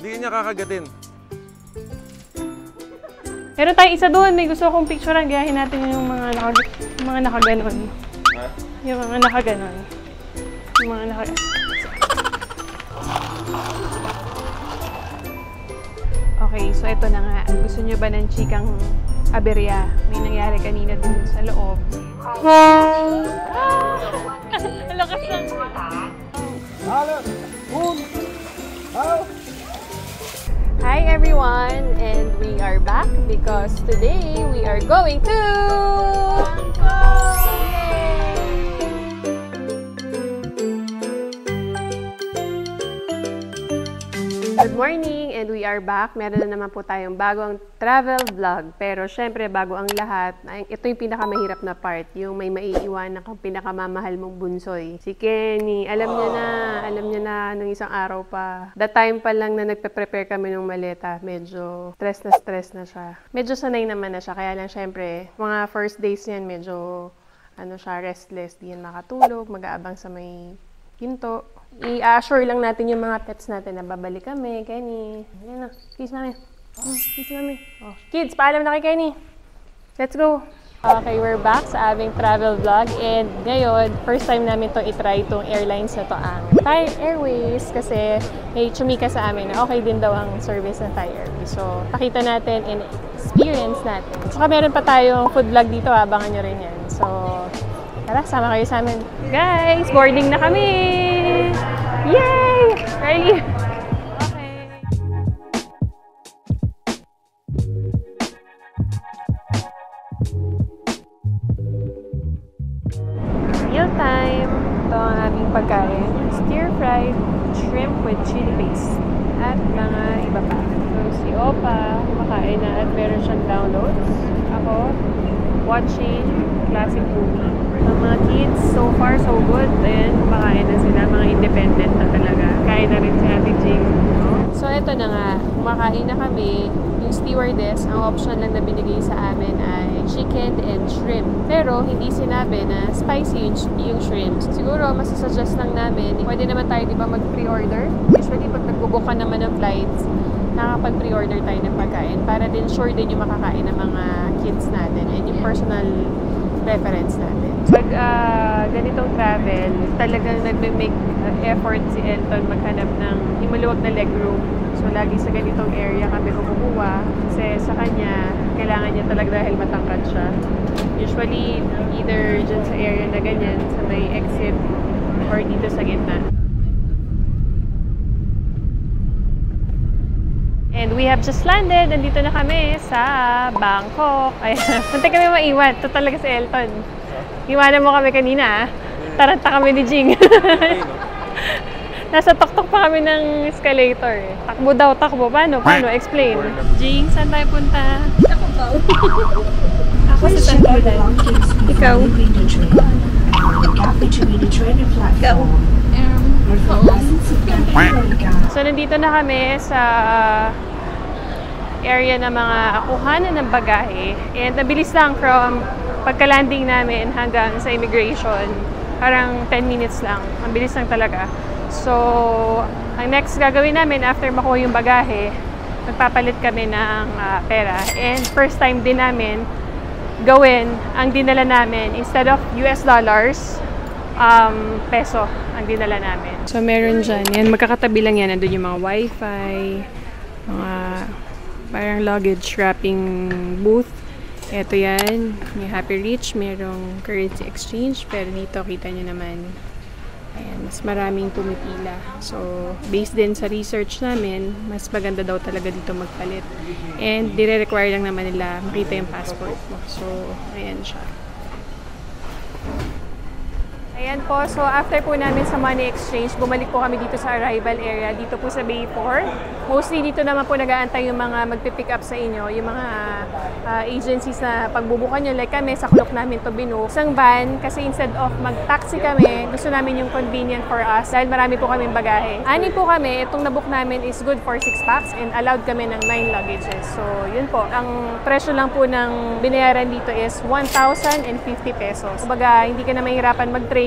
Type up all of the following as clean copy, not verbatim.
Sige niya kakagatin. Meron tayong isa doon. May gusto akong picturean. Gayahin natin yung mga nakaganon. Ha? Yung mga nakaganon. Yung mga nakaganon. Okay, so ito na nga. Gusto nyo ba ng chikang aberya? May nangyari kanina dun sa loob. Lakas lang. Hi everyone, and we are back because today we are going to Bangkok! Good morning, and we are back. Meron na naman po tayong bagong travel vlog. Pero syempre, bago ang lahat, ito yung pinakamahirap na part, yung may maiiwanan kang pinakamamahal mong bunsoy. Si Kenny, alam niya na nung isang araw pa. That time pa lang na nagpe-prepare kami ng maleta, medyo stress na siya. Medyo sanay naman na siya, kaya lang syempre, mga first days niyan, medyo restless, di yan makatulog, mag-aabang sa may pinto. I-assure lang natin yung mga pets natin na babalik kami. Kenny, yan na. Kiss mami. Kiss mami. Oh. Kids, paalam na kay Kenny. Let's go. Okay, we're back sa aming travel vlog. And ngayon, first time namin to i-try itong airlines na to, ang Thai Airways. Kasi may chumika sa amin na okay din daw ang service ng Thai Airways. So, pakita natin and experience natin. Saka meron pa tayong food vlog dito. Abangan nyo rin yan. So, tara, sama kayo sa amin. Guys, boarding na kami! Yay! Ready? Okay. Meal time! Ito ang aming pagkain. Stir-fried shrimp with chili paste. At mga iba pa. So, si Opa, kumakain na at meron siyang downloads. Ako, watching classic movie. Ang mga kids, so far, so good. Ayan, kumakain na sila. Mga independent na talaga. Kain na rin si Ate Jing. So, eto na nga. Kumakain na kami. Yung stewardess, ang option lang na binigay sa amin ay chicken and shrimp. Pero, hindi sinabi na spicy yung shrimp. Siguro, masasuggest lang namin, pwede naman tayo, di ba, mag-pre-order? Usually, pag nag-book ka naman ng flights, nakapag-pre-order tayo ng pagkain para din sure din yung makakain ng mga kids natin and yung personal preference natin. Pag ganitong travel, talagang nagme-make effort si Elton maghanap ng yung maluwag na legroom. So, lagi sa ganitong area kami kumukuha kasi sa kanya, kailangan niya talaga dahil matangkad siya. Usually, either dyan sa area na ganyan, sa may exit or dito sa gitna. And we have just landed. Nandito na kami sa Bangkok. Ayan. Munti kami maiwan. Ito talaga si Elton. Iwanan mo kami kanina. Taranta kami ni Jing. Nasa tuktok pa kami ng escalator. Takbo daw, takbo. Paano? Explain. Jing, saan tayo punta? Ako sa Sandalan. Ikaw? Ikaw? So, nandito na kami sa area ng mga kuhanan ng bagahe. And nabilis lang from pagka-landing namin hanggang sa immigration. Parang 10 minutes lang. Ang bilis lang talaga. So, ang next gagawin namin after makuha yung bagahe, magpapalit kami ng pera. And first time din namin gawin ang dinala namin. Instead of US dollars, peso ang dinala namin. So, meron dyan. Yan, magkakatabi lang yan. Nandun yung mga wifi, mga parang luggage wrapping booth. Ito yan. May Happy Reach. Merong currency exchange. Pero dito, kita nyo naman. Ayan, mas maraming pumipila. So, based din sa research namin, mas maganda daw talaga dito magpalit. And, dire-require lang naman nila makita yung passport mo. So, ayan siya. Ayan po, so after po namin sa money exchange, bumalik po kami dito sa arrival area, dito po sa Bay 4. Mostly dito naman po nag-aantay yung mga magpipick up sa inyo, yung mga agencies na pagbubukan nyo. Like kami, sa clock namin to binook. Isang van, kasi instead of mag-taxi kami, gusto namin yung convenient for us dahil marami po kaming bagahe. Ani po kami, itong nabook namin is good for 6 packs and allowed kami ng 9 luggages. So yun po, ang presyo lang po ng binayaran dito is 1,050 pesos. Kumbaga, hindi ka na mahirapan mag-train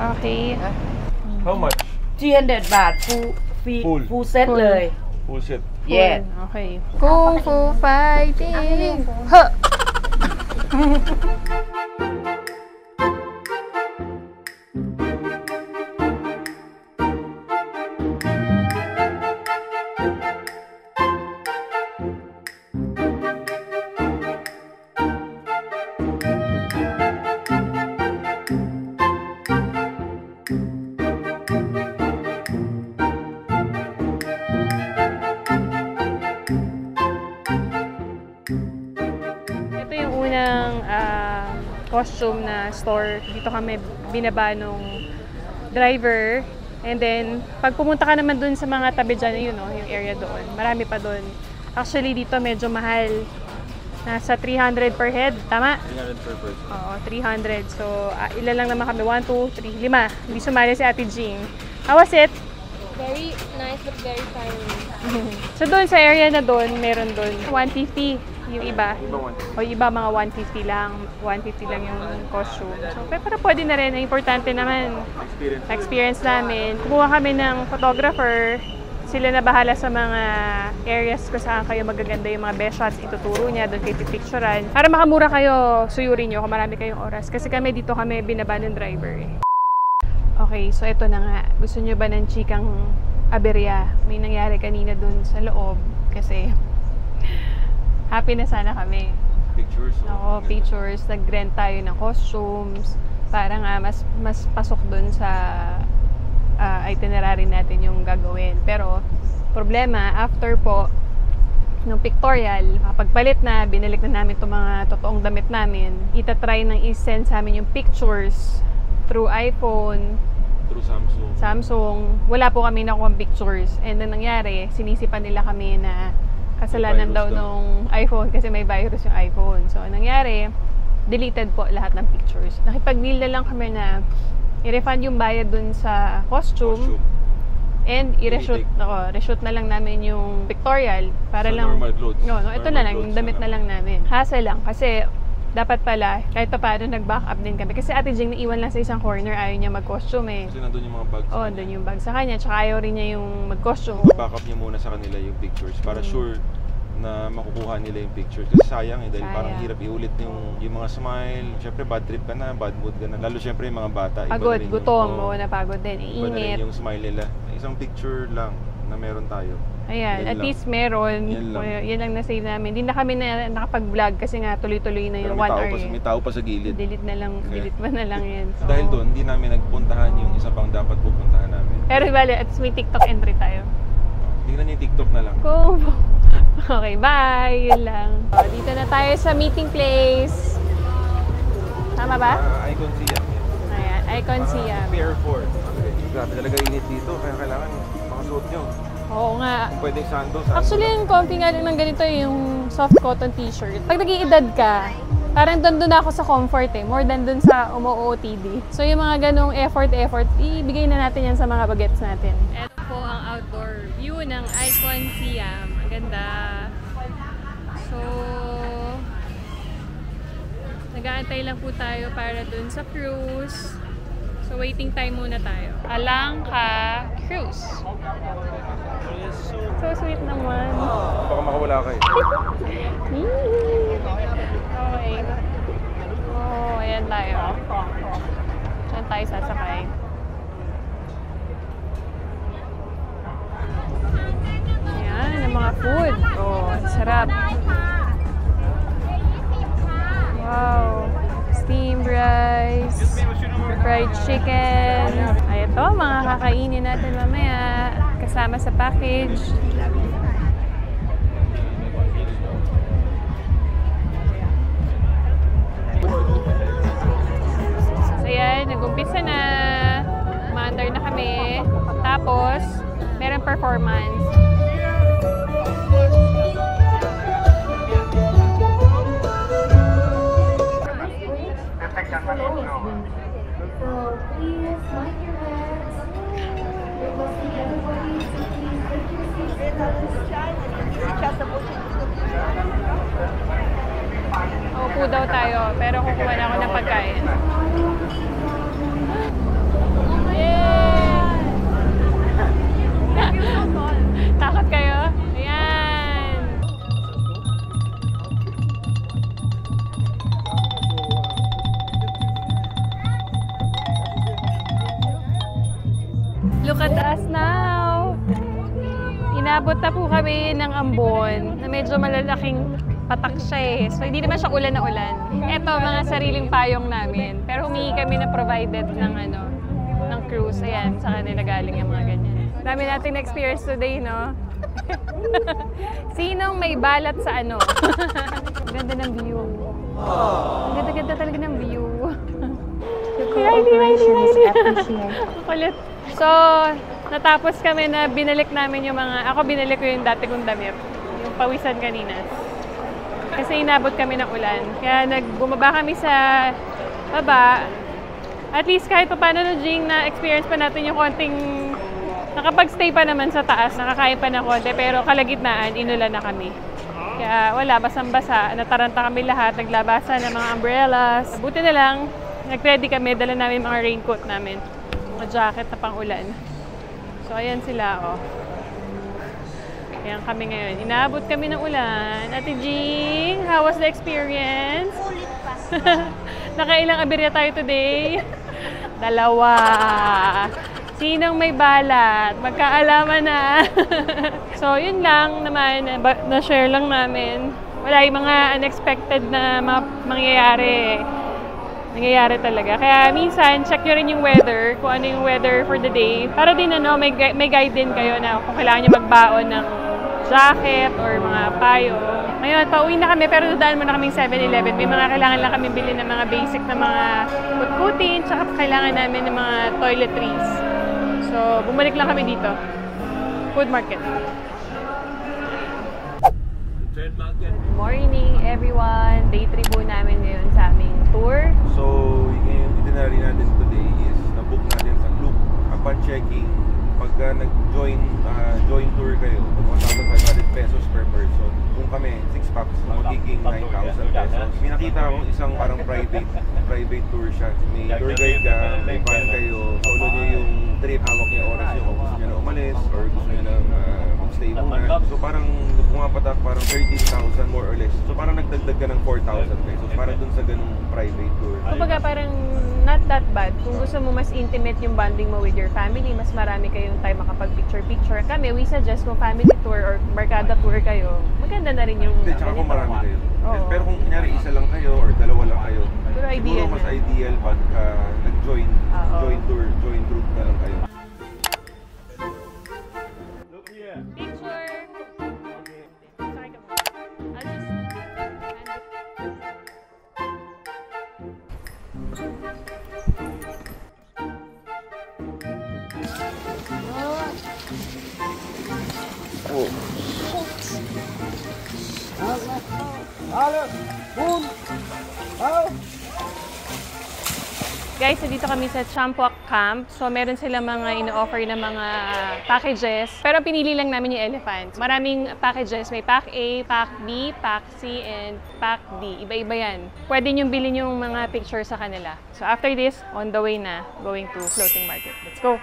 Okay. How much? 300 บาท full set เลย Full set. yeah Okay. Kung Fu Fighting! Huh! Ito yung unang costume na store. Dito kami binaba nung driver. And then, pag pumunta ka naman dun sa mga tabi dyan, yun, no, yung area doon. Marami pa doon. Actually, dito medyo mahal. Nasa 300 per head. Tama? 300 per person. Oo, 300. So, ilan lang naman kami? 1, 2, 3, 5. Hindi sumali si Ate Jing. How was it? Very nice but very tiring. So, doon sa area na doon, meron doon 150 yung iba. Ibang one. O yung iba mga 150 lang. 150 lang yung costume. So, pero pwede na rin. Ang importante naman, experience namin. Kumuha kami ng photographer. Sila na bahala sa mga areas kung saan kayo magaganda yung mga best shots. Ituturo niya, doon kayo pipicturean. Para makamura kayo, suyurin nyo kung marami kayong oras. Kasi kami dito kami binaba ng driver. Okay, so ito na nga. Gusto nyo ba ng chikang aberya? May nangyari kanina doon sa loob. Kasi happy na sana kami. Pictures. Oo, pictures. Nag-rent tayo ng costumes. Para nga mas pasok doon sa itinerary natin yung gagawin. Pero, problema, after po, nung pictorial, pagpalit na, binalik na namin itong mga totoong damit namin, itatry nang i-send sa amin yung pictures through iPhone, Through Samsung. Samsung. Wala po kami nakuha pictures. And then nangyari, sinisipan nila kami na kasalanan May virus daw daw. nung iPhone kasi may virus yung iPhone. So, nangyari, deleted po lahat ng pictures. Nakipag-deal na lang kami na i-refund yung bayad dun sa costume. And i-reshoot, reshoot na lang namin yung pictorial para Sa lang normal clothes. No, ito Normal na lang, clothes yung damit na na lang namin. Hassle lang kasi dapat pala kahit pa paano nag-back up din kami kasi Ate Jing naiwan lang sa isang corner, ayaw niya mag-costume eh. Kasi nandun yung mga bags. Oh, doon yung bag sa kanya, tsaka ayaw rin niya yung mag-costume. Backup niya muna sa kanila yung pictures para sure na makukuha nila yung pictures. Kasi sayang eh, dahil parang Sayang. hirap iulit yung mga smile. Siyempre bad trip ka na, bad mood ka na. Lalo siyempre yung mga bata. Iba Pagod, na rin gutom, yung, napagod din, iba na rin iinit. yung smile nila. Isang picture lang na meron tayo. Ayan, Yan at lang. least meron. Yan lang. Yan lang na-save namin. Hindi na kami nakapag-vlog kasi nga tuloy-tuloy na Pero yung 1 hour. may tao pa sa gilid. Delete na lang, Okay. delete mo na lang yan. So, Dahil doon, hindi namin nagpuntahan yung isa pang dapat pupuntahan namin. Pero bale, at least may TikTok entry tayo. Tingnan niyo yung TikTok na lang. Go! Okay, bye! Yun lang. Dito na tayo sa meeting place. Tama ba? Icon Siam. Ayan, Icon Siam. Pier 4. Grabe talaga init dito, kaya kailangan makasuot nyo. Oo nga. Kung pwedeng sando. Actually, yung comfy nga lang ng ganito yung soft cotton t-shirt. Pag nag-iedad ka, parang doon ako sa comfort eh. More than doon sa umu-OOTD. So yung mga ganong effort, ibigay na natin yan sa mga bagets natin. Ito po ang outdoor view ng Icon Siam. Ang ganda. So, nag-aantay lang po tayo para doon sa cruise. So, waiting time muna tayo. Alangka Cruise. So sweet naman. Baka makawala kayo. Okay. Oh, ayan tayo. Ayan tayo sasakay. Ayan, ang mga food. Oh, sarap. Wow. Steamed rice. Fried chicken. Ay, ito, mga kakainin natin mamaya. Kasama sa package. So yan, nag-umpisa na. Maandar na kami. Tapos, meron performance. So please mind your heads. Requesting everybody to please take your seats. Upo daw tayo, pero kukuha na ako ng pagkain. Look at us now! Inabot na po kami ng Ambon na medyo malalaking patak siya eh. So, hindi naman siya ulan na ulan. Ito, mga sariling payong namin. Pero humingi kami na provided ng ng cruise. Ayan, sa kanila galing yung mga ganyan. Dami natin experience today, no? Sinong may balat sa ano? Ganda ng view. Ang ganda-ganda talaga ng view. Cooperation is appreciated. Kulit. So, natapos kami na binalik namin yung mga... Ako binalik ko yung dati kong damit. Yung pawisan kanina. Kasi inabot kami ng ulan. Kaya bumaba kami sa baba. At least kahit pa paano no, Jing, na-experience pa natin yung konting... Nakapag-stay pa naman sa taas, nakakain pa ng konti, pero kalagitnaan, inulan na kami. Kaya wala, basang-basa. Nataranta kami lahat, naglabasan ng mga umbrellas. Buti na lang, nag-ready kami, dala namin mga raincoat namin. Mga jacket na pang-ulan. So, ayan sila, oh. Ayan kami ngayon. Inaabot kami ng ulan. Ate Jing, how was the experience? Ulit pa. Nakailang abirya tayo today? 2. Sinong may balat? Magkaalaman na. So, yun lang naman. Na-share lang namin. Wala yung mga unexpected na mangyayari. Nangyayari talaga. Kaya minsan, check nyo rin yung weather. Kung ano yung weather for the day. Para din may guide din kayo na kung kailangan nyo magbaon ng jacket or mga payo. Ngayon, pauwi na kami pero dadaan muna kaming 7-Eleven. May mga kailangan lang kami bilhin ng mga basic na mga kutkutin, tsaka kailangan namin ng mga toiletries. So, bumalik lang kami dito. Food market. Good morning, everyone! Day 3 po namin ngayon sa aming tour. So, yung itinerary natin today is na-book natin sa Klook. Upon checking, pagka nag-join tour kayo, 1,500 pesos per person. Kung kami, 6 packs, magiging 9,000 pesos. May nakita akong isang parang private tour siya. May tour guide ka, may van kayo, solo nyo yung trip, hawak niyo oras nyo kung gusto nyo na umalis or gusto nyo na mag-stay muna. So parang pumapatak parang 13,000 more or less. So parang nagdagdag ka ng 4,000 pesos para dun sa ganung private tour. Kumbaga parang not that bad. Kung gusto mo mas intimate yung bonding mo with your family, mas marami kayong time makapag-picture-picture. Kami, we suggest kung family tour or barkada tour kayo, maganda na rin yung... Hindi, tsaka kung marami kayo. Oo. Pero kung kunyari isa lang kayo or dalawa lang kayo, Siguro mas na. ideal pagka nag-join group na lang kayo. Picture! Sorry ka mo. I'll just... Guys, dito kami sa Champuak Camp. So, meron silang mga ino-offer na mga packages. Pero pinili lang namin yung elephant. Maraming packages. May Pack A, Pack B, Pack C, and Pack D. Iba-iba yan. Pwede nyo bilhin yung mga picture sa kanila. So, after this, on the way na, going to floating market. Let's go!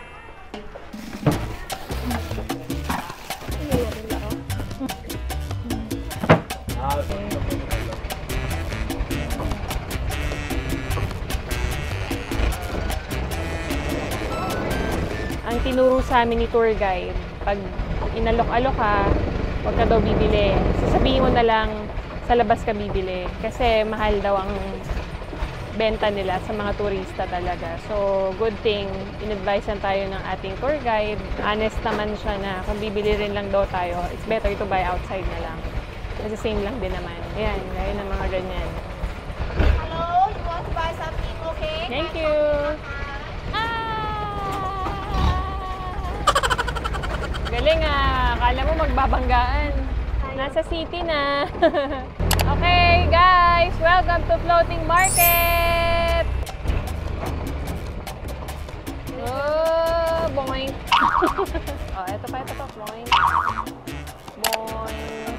Ang tinuro sa amin ni tour guide, pag inalok-alok ka, huwag ka daw bibili. Sasabihin mo na lang sa labas ka bibili. Kasi mahal daw ang benta nila sa mga turista talaga. So, good thing, in-advisean tayo ng ating tour guide. Honest naman siya na kung bibili rin lang daw tayo, it's better to buy outside na lang. Kasi same lang din naman. Ayan, gaya ng mga ganyan. Hello, you want to buy something, okay? Thank you! Galing ah! Akala mo magbabanggaan. Nasa city na. Okay, guys! Welcome to Floating Market! Oh, boing! Oh, ito pa. Boing! Boing!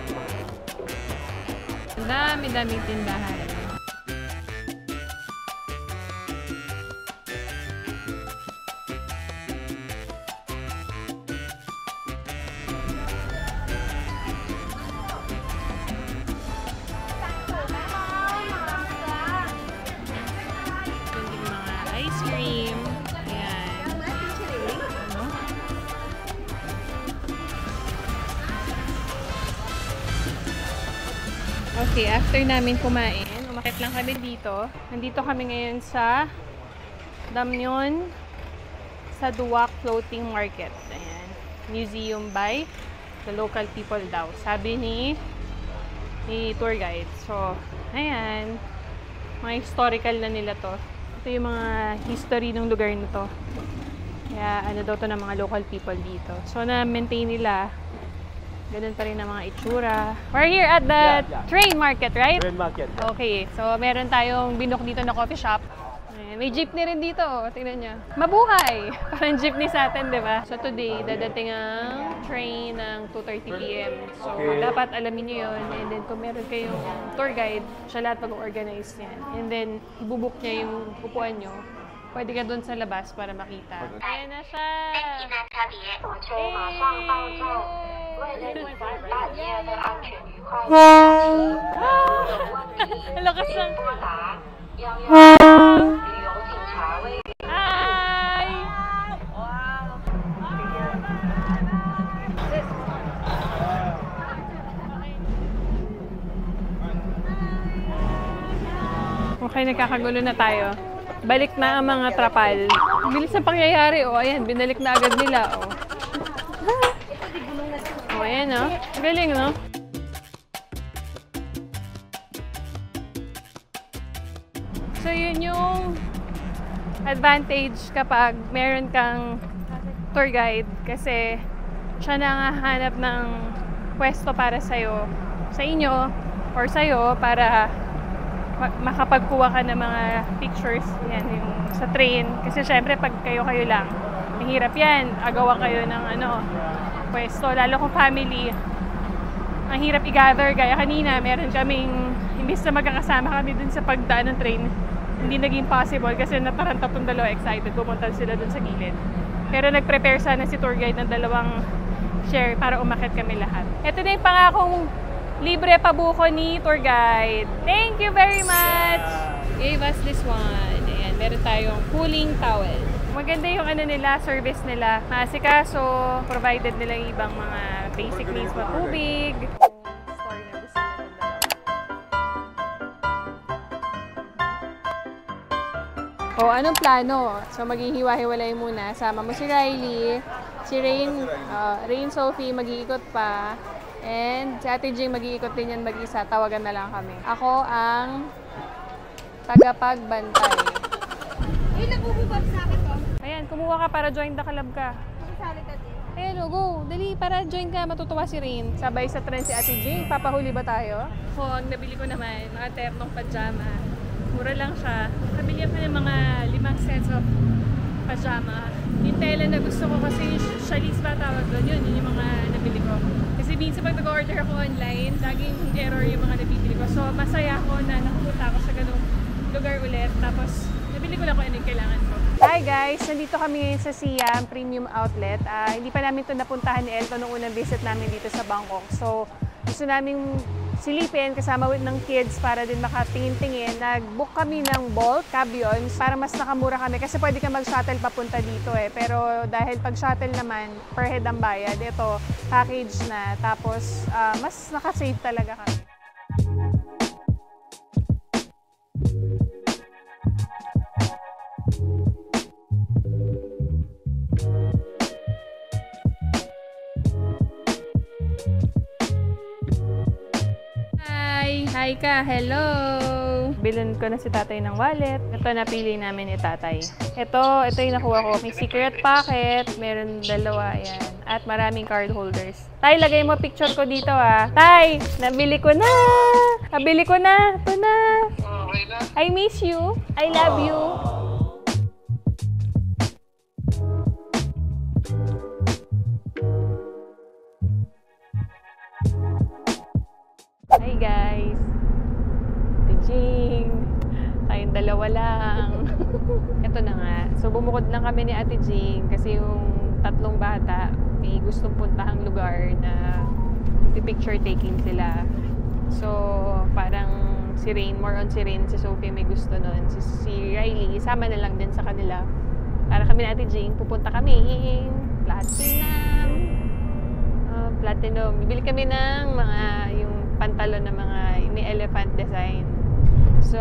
Ang dami-daming tindahan. kasi after namin kumain, umakit lang kami dito. Nandito kami ngayon sa Damyon sa Duwak Floating Market. Ayan. Museum by the local people daw. Sabi ni tour guide. So, ayan. Mga historical na nila to. Ito yung mga history ng lugar na to. Kaya ano daw to ng mga local people dito. So, na-maintain nila. Ganun pa rin ang mga itsura. We're here at the train market, right? Train market. Yeah. Okay. So, meron tayong binook dito na coffee shop. Ayan. May jeepney rin dito. Tingnan nyo. Mabuhay! Parang jeepney sa atin, di ba? So, today, dadating ang train ng 2:30 p.m. So, dapat alamin nyo yun. And then, kung meron kayong tour guide, siya lahat mag-organize yan. And then, ibubuk niya yung upuan nyo. Pwede ka doon sa labas para makita. Ayan na siya! Ang lakas lang! Hi! Okay, nagkakagulo na tayo. Balik na ang mga trapal. Bilis na pangyayari, oh. Ayan, binalik na agad nila, oh. Oh, ayan, oh. Galing, no? So, yun yung advantage kapag meron kang tour guide kasi siya nangahanap ng pwesto para sa'yo, sa inyo, or sa'yo para makapagkuha ka ng mga pictures yan yung sa train kasi syempre pag kayo lang mahirap yan, agawa kayo ng pwesto, lalo kung family ang hirap i-gather. Gaya kanina meron kaming imbis na magkakasama kami dun sa pagdaan ng train, hindi naging possible kasi nataranta tong dalawa, excited pumunta sila dun sa gilid, pero nag-prepare sana si tour guide ng dalawang share para umakyat kami lahat. Ito na yung pangakong libre pabuko ni tour guide. Thank you very much! Gave us this one. Ayan, meron tayong cooling towel. Maganda yung nila, service nila. Maasikaso, provided nila yung ibang mga basic needs, matubig. Story na gusto nila. O, anong plano? So, maging hiwa-hiwalay muna. Sama mo si Riley, si Rain Sophie, mag-iikot pa. And si Ate Jing mag-iikot din yan mag-isa. Tawagan na lang kami. Ako ang tagapagbantay. Ay, nabububab sa akin to. Ayan, kumuha ka para join the club ka. Masali ka din. Ayan, go. Dali, para join ka. Matutuwa si Rain. Sabay sa trend si Ate Jing. Papahuli ba tayo? Ang nabili ko naman, mga ternong pajama. Mura lang siya. Nabili ako ng mga 5 sets of pajama. Yung tela na gusto ko kasi shalis ba tawag doon, yun yung mga nabili ko. Kasi minsan pag nag-order ako online, laging error yung mga nabibili ko. So masaya ako na nakapunta ako sa ganung lugar ulit. Tapos nabili ko lang kung ano yung kailangan ko. Hi guys! Nandito kami ngayon sa Siam Premium Outlet. Hindi pa namin ito napuntahan ni Elton nung unang visit namin dito sa Bangkok. So gusto namin silipin kasama ng kids para din makatingin-tingin. Nag-book kami ng Bolt Cabions para mas nakamura kami kasi pwede ka mag-shuttle papunta dito eh. Pero dahil pag shuttle naman, per head ang bayad. Ito, package na. Tapos, mas nakasave talaga kami. Hi ka, hello! Bilhin ko na si tatay ng wallet. Ito napili namin ni tatay. Ito yung nakuha ko. May secret pocket, meron 2, yan. At maraming card holders. Tay, lagay mo picture ko dito ah. Tay, nabili ko na! Nabili ko na! Ito na! I miss you. I love you. Hi guys! Jing. Tayong 2 lang. Ito na nga. So, bumukod lang kami ni Ate Jing kasi yung 3 bata may gustong puntahang lugar na picture taking sila. So, parang si Rain, more on si Rain, si Sophie may gusto nun. Si Riley, isama na lang din sa kanila. Para kami ni Ate Jing, pupunta kami Platinum. Bibili kami ng mga yung pantalon na mga may elephant design. So,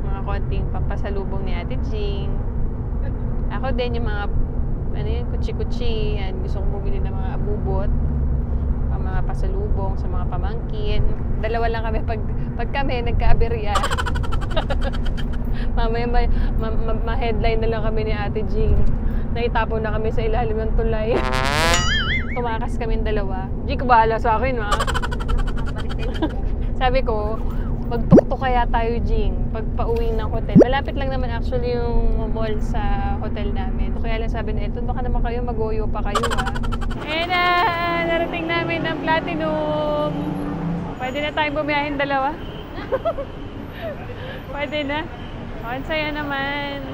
mga konting pampasalubong ni Ate Jing. Ako din yung mga, ano yun, kutsi-kutsi. Yan, gusto kong bumili ng mga abubot. Mga pasalubong sa mga pamangkin. Dalawa lang kami pag kami nagka-aberya. Mamaya ma-headline na lang kami ni Ate Jing. Naitapon na kami sa ilalim ng tulay. Tumakas kami dalawa. Jing, bahala sa akin, ha? Sabi ko, magtuktok kaya tayo, Jing, pag pauwi ng hotel. Malapit lang naman actually yung mall sa hotel namin. Kaya lang sabi na, doon ka naman kayo, mag-oyo pa kayo, ha? And narating namin ng Platinum. Pwede na tayong bumiyahin dalawa. Pwede na. Ang saya naman.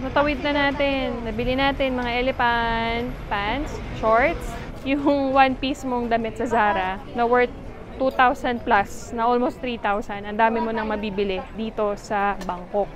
Natawid na natin. Nabili natin mga elephant pants, shorts, yung one piece mong damit sa Zara na worth 2,000 plus, na almost 3,000. Ang dami mo nang mabibili dito sa Bangkok.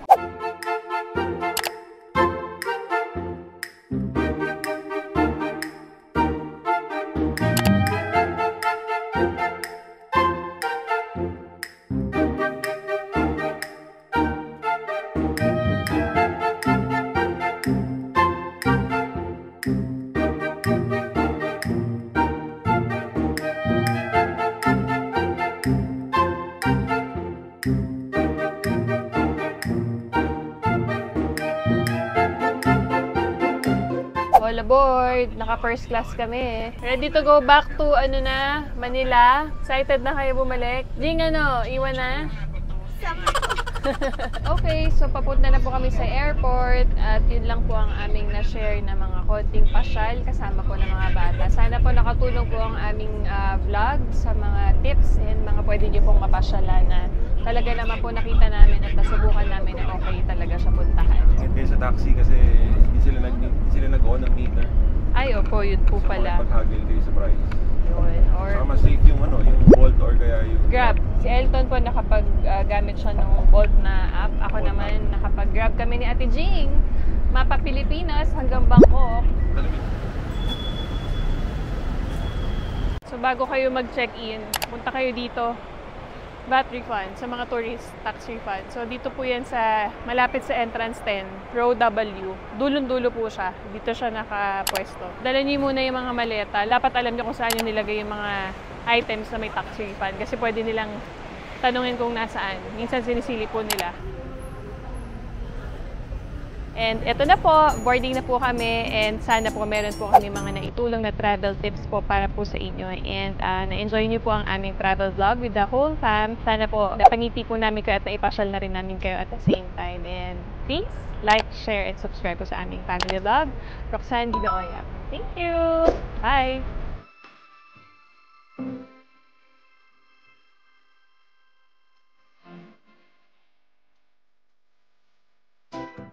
All aboard! Naka first class kami. Ready to go back to Manila. Excited na kayo bumalik? Jing, iwan na? Okay, so papunta na po kami sa airport at yun lang po ang aming na-share na mga konting pasyal kasama po ng mga bata. Sana po nakatulong po ang aming vlog sa mga tips and mga pwede niyo pong mapasyalan na talaga naman po nakita namin at nasubukan namin na okay talaga siya puntahan. And kayo sa taxi kasi hindi sila nag-on ng meter. Ay, opo, yun po pala. So, paghagil kayo sa price. Yun, or Saka mas safe yung yung Bolt or kaya yung Grab. Si Elton po nakapag-gamit siya ng Bolt na app. Ako naman nakapag-Grab kami ni Ate Jing. Mapa Pilipinas hanggang Bangkok. So bago kayo mag-check-in, punta kayo dito. VAT refund sa mga tourist tax refund. So dito po yan sa malapit sa entrance 10, row W. Dulon-dulo po siya. Dito siya nakapwesto. Dala niyo muna yung mga maleta. Dapat alam niyo kung saan niyo nilagay yung mga items na may tax refund kasi pwede nilang tanungin kung nasaan. Minsan sinisili po nila. And eto na po, boarding na po kami and sana po meron po kami mga naitulong na travel tips po para po sa inyo. And na-enjoy niyo po ang aming travel vlog with the whole fam. Sana po napangiti po namin kayo at naipasyal na rin namin kayo at the same time. And please, like, share, and subscribe po sa aming family vlog. Roxanne Gidaoya. Thank you! Bye!